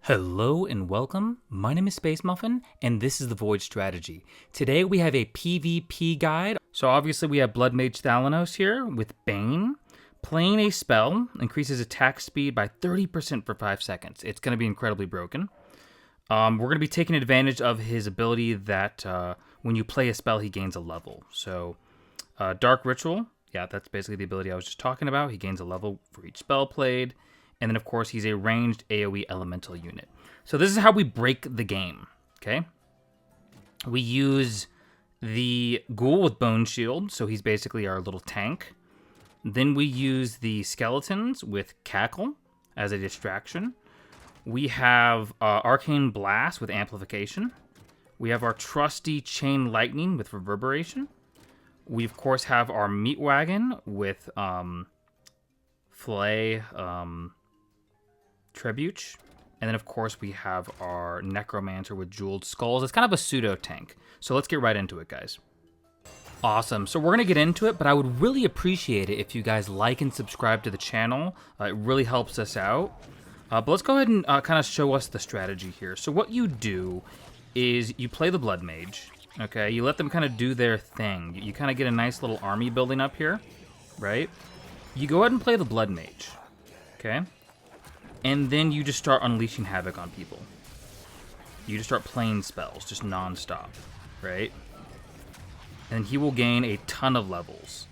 Hello and welcome. My name is Space Muffin, and this is the Void Strategy. Today we have a PvP guide. So obviously we have Blood Mage Thalnos here with Bane. Playing a spell increases attack speed by 30% for 5 seconds. It's going to be incredibly broken. We're going to be taking advantage of his ability that when you play a spell, he gains a level. So Dark Ritual, yeah, that's basically the ability I was just talking about. He gains a level for each spell played. And then, of course, he's a ranged AoE elemental unit. So this is how we break the game, okay? We use the Ghoul with Bone Shield, so he's basically our little tank. Then we use the Skeletons with Cackle as a distraction. We have Arcane Blast with Amplification. We have our trusty Chain Lightning with Reverberation. We, of course, have our Meat Wagon with Flay, Trebuch. And then, of course, we have our Necromancer with Jeweled Skulls. It's kind of a pseudo-tank. So let's get right into it, guys. Awesome. So we're going to get into it, but I would really appreciate it if you guys like and subscribe to the channel. It really helps us out. But let's go ahead and kind of show us the strategy here. So what you do is you play the Blood Mage, okay? You let them kind of do their thing. You kind of get a nice little army building up here, right? You go ahead and play the Blood Mage, okay? And then you just start unleashing havoc on people. You just start playing spells, just non-stop, right? And he will gain a ton of levels.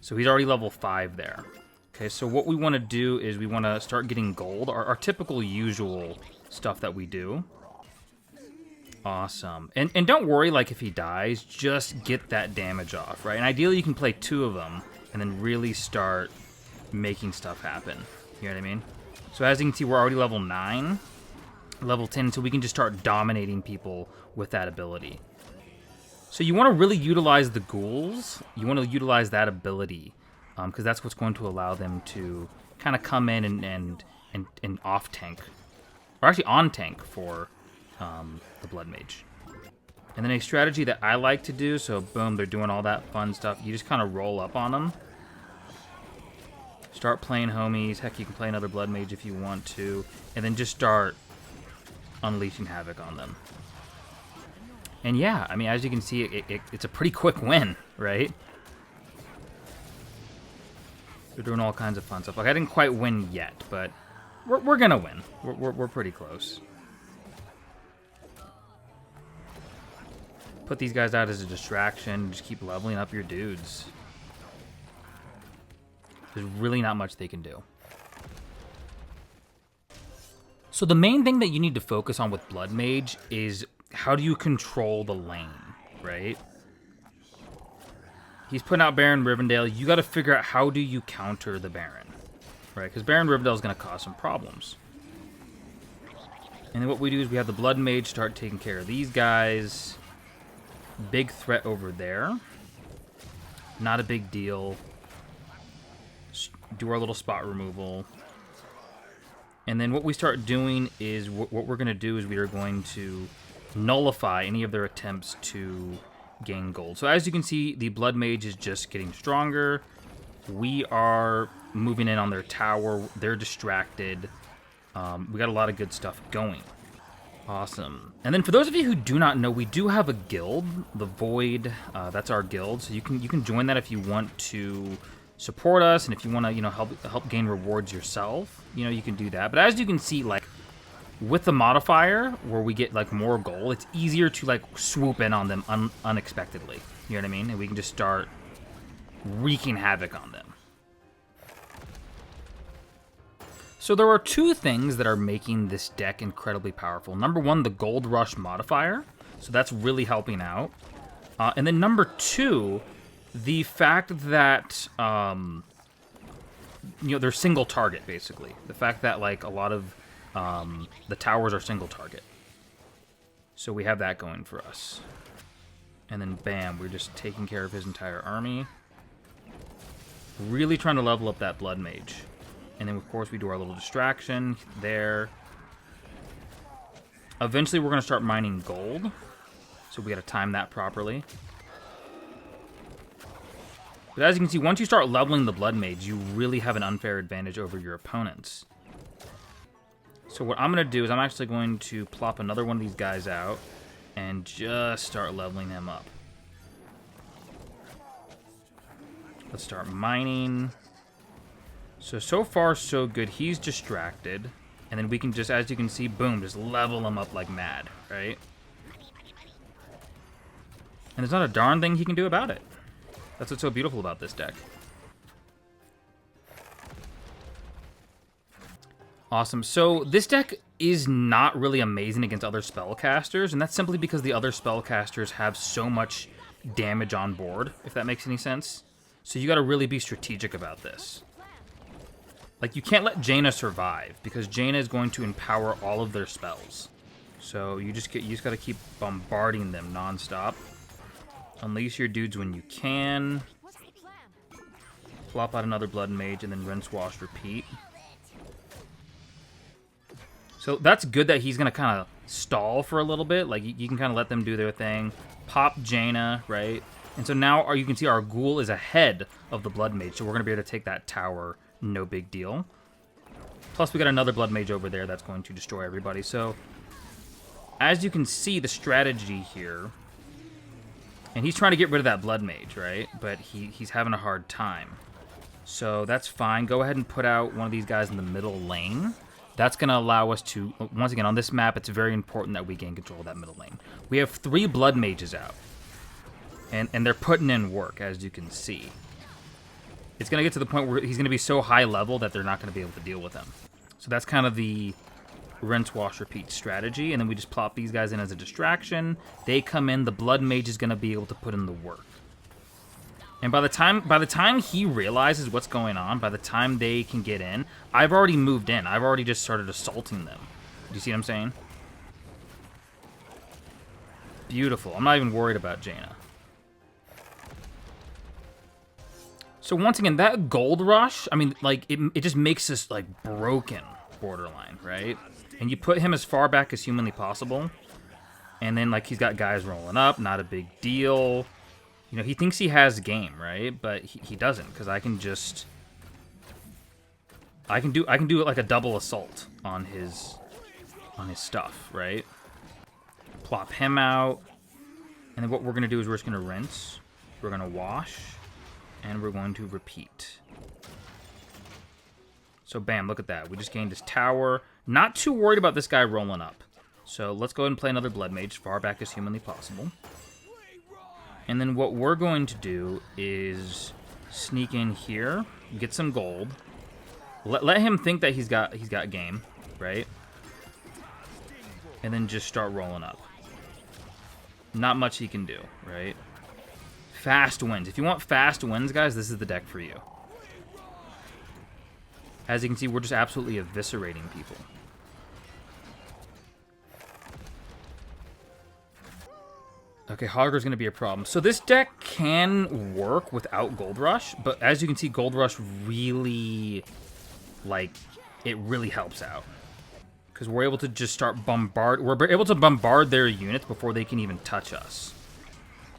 So he's already level 5 there. Okay, so what we want to do is we want to start getting gold, our typical usual stuff that we do. Awesome. And don't worry, like, if he dies, just get that damage off, right? And ideally you can play 2 of them and then really start making stuff happen. You know what I mean? So as you can see, we're already level 9, level 10, so we can just start dominating people with that ability. So you want to really utilize the ghouls. You want to utilize that ability, because that's what's going to allow them to kind of come in and off tank, or actually on tank for the Blood Mage. And then a strategy that I like to do, so boom, they're doing all that fun stuff. You just kind of roll up on them. Start playing homies. Heck, you can play another Blood Mage if you want to. And then just start unleashing havoc on them. And yeah, I mean, as you can see, it's a pretty quick win, right? They're doing all kinds of fun stuff. Like, I didn't quite win yet, but we're going to win. We're pretty close. Put these guys out as a distraction. Just keep leveling up your dudes. There's really not much they can do. So the main thing that you need to focus on with Blood Mage is how do you control the lane, right? He's putting out Baron Rivendell. You got to figure out how do you counter the Baron, right? Because Baron Rivendell is going to cause some problems. And then what we do is we have the Blood Mage start taking care of these guys. Big threat over there. Not a big deal. Do our little spot removal. And then what we start doing is what we're going to do is we are going to nullify any of their attempts to gain gold. So as you can see, the Blood Mage is just getting stronger. We are moving in on their tower. They're distracted. We got a lot of good stuff going. Awesome. And then for those of you who do not know, we do have a guild, the Void. That's our guild. So you can join that if you want to support us, and if you want to, help gain rewards yourself, you can do that. But as you can see, like, with the modifier, where we get, like, more gold, it's easier to, like, swoop in on them unexpectedly. You know what I mean? And we can just start wreaking havoc on them. So there are 2 things that are making this deck incredibly powerful. Number 1, the Gold Rush modifier. So that's really helping out. And then number 2, the fact that, they're single target, basically. The fact that, like, a lot of the towers are single target. So we have that going for us. And then, bam, we're just taking care of his entire army. Really trying to level up that Blood Mage. And then, of course, we do our little distraction there. Eventually, we're going to start mining gold. So we got to time that properly. But as you can see, once you start leveling the Blood Mage, you really have an unfair advantage over your opponents. So what I'm going to do is I'm actually going to plop another one of these guys out and just start leveling him up. Let's start mining. So far, so good. He's distracted. And then we can just, as you can see, boom, just level him up like mad, right? And there's not a darn thing he can do about it. That's what's so beautiful about this deck. Awesome. So this deck is not really amazing against other spellcasters, and that's simply because the other spellcasters have so much damage on board, if that makes any sense. So you got to really be strategic about this. Like, you can't let Jaina survive, because Jaina is going to empower all of their spells. So you just got to keep bombarding them nonstop. Unleash your dudes when you can. Plop out another Blood Mage, and then rinse, wash, repeat. So that's good that he's going to kind of stall for a little bit. Like, you can kind of let them do their thing. Pop Jaina, right? And so now you can see our ghoul is ahead of the Blood Mage. So we're going to be able to take that tower, no big deal. Plus, we got another Blood Mage over there that's going to destroy everybody. So, as you can see, the strategy here... And he's trying to get rid of that Blood Mage, right? But he's having a hard time. So that's fine. Go ahead and put out one of these guys in the middle lane. That's going to allow us to, once again, on this map, it's very important that we gain control of that middle lane. We have 3 Blood Mages out. And they're putting in work, as you can see. It's going to get to the point where he's going to be so high level that they're not going to be able to deal with him. So that's kind of the rinse, wash, repeat strategy. And then we just plop these guys in as a distraction. They come in, the Blood Mage is going to be able to put in the work. And by the time he realizes what's going on, by the time they can get in, I've already moved in. I've already just started assaulting them. Do you see what I'm saying? Beautiful. I'm not even worried about Jaina. So once again, that gold rush, I mean, like, it just makes us, like, broken borderline, right? And you put him as far back as humanly possible. And then, like, he's got guys rolling up, not a big deal. You know, he thinks he has game, right? But he doesn't, because I can just... I can do like a double assault on his stuff, right? Plop him out. And then what we're going to do is we're just going to rinse. We're going to wash. And we're going to repeat. So bam, look at that. We just gained this tower. Not too worried about this guy rolling up. So let's go ahead and play another Blood Mage, far back as humanly possible. And then what we're going to do is sneak in here, get some gold. Let him think that he's got game, right? And then just start rolling up. Not much he can do, right? Fast wins. If you want fast wins, guys, this is the deck for you. As you can see, we're just absolutely eviscerating people. Okay, Hogger's going to be a problem. So this deck can work without Gold Rush, but as you can see, Gold Rush really, like, it really helps out. Because we're able to just start we're able to bombard their units before they can even touch us.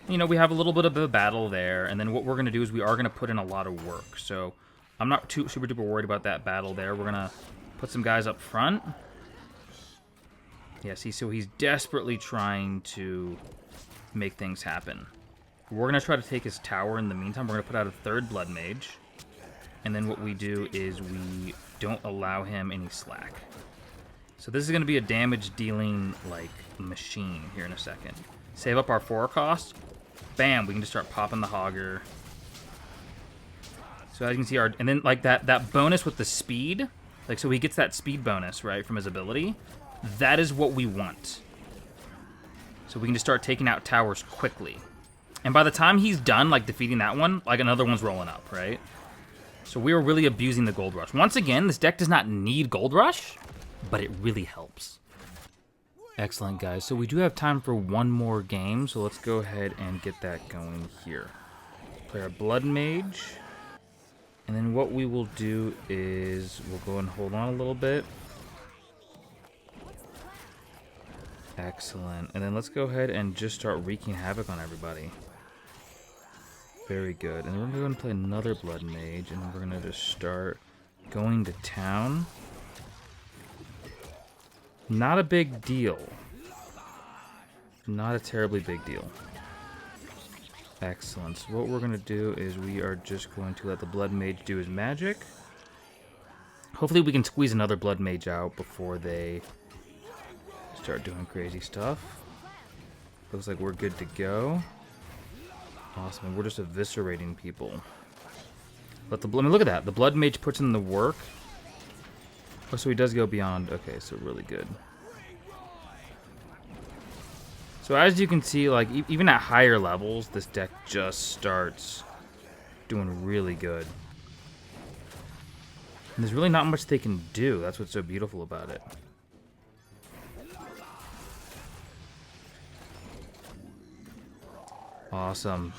You know, we have a little bit of a battle there, and then what we're going to do is we are going to put in a lot of work. So I'm not super duper worried about that battle there. We're going to put some guys up front. Yeah, see, so he's desperately trying to make things happen. We're going to try to take his tower in the meantime. We're going to put out a third Blood Mage. And then what we do is we don't allow him any slack. So this is going to be a damage-dealing, like, machine here in a second. Save up our 4 cost. Bam, we can just start popping the Hogger. So as you can see, and then, like, that bonus with the speed, like, so he gets that speed bonus, right, from his ability. That is what we want. So we can just start taking out towers quickly. And by the time he's done, like, defeating that one, like, another one's rolling up, right? So we are really abusing the Gold Rush. Once again, this deck does not need Gold Rush, but it really helps. Excellent, guys. So we do have time for one more game, so let's go ahead and get that going here. Play our Blood Mage. And then what we will do is we'll go and hold on a little bit. Excellent. And then let's go ahead and just start wreaking havoc on everybody. Very good. And then we're going to play another Blood Mage, and then we're going to just start going to town. Not a big deal. Not a terribly big deal. Excellent. So what we're going to do is we are just going to let the Blood Mage do his magic. Hopefully we can squeeze another Blood Mage out before they start doing crazy stuff. Looks like we're good to go. Awesome. And we're just eviscerating people. I mean, look at that. The Blood Mage puts in the work. Oh, so he does go beyond. Okay, so really good. So as you can see, like, even at higher levels, this deck just starts doing really good. And there's really not much they can do. That's what's so beautiful about it. Awesome.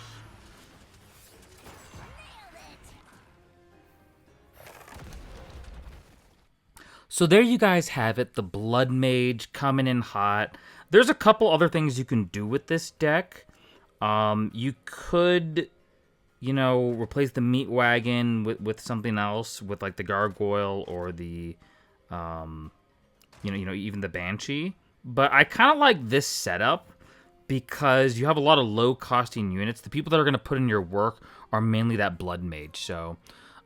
So there you guys have it, the Blood Mage coming in hot. There's a couple other things you can do with this deck. You could, you know, replace the Meat Wagon with something else, with like the Gargoyle or the, you know, even the Banshee. But I kind of like this setup because you have a lot of low-costing units. The people that are going to put in your work are mainly that Blood Mage. So,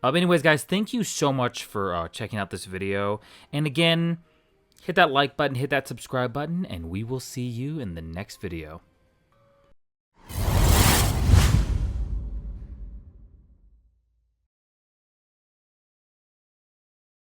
anyways, guys, thank you so much for checking out this video. And again, hit that like button, hit that subscribe button, and we will see you in the next video.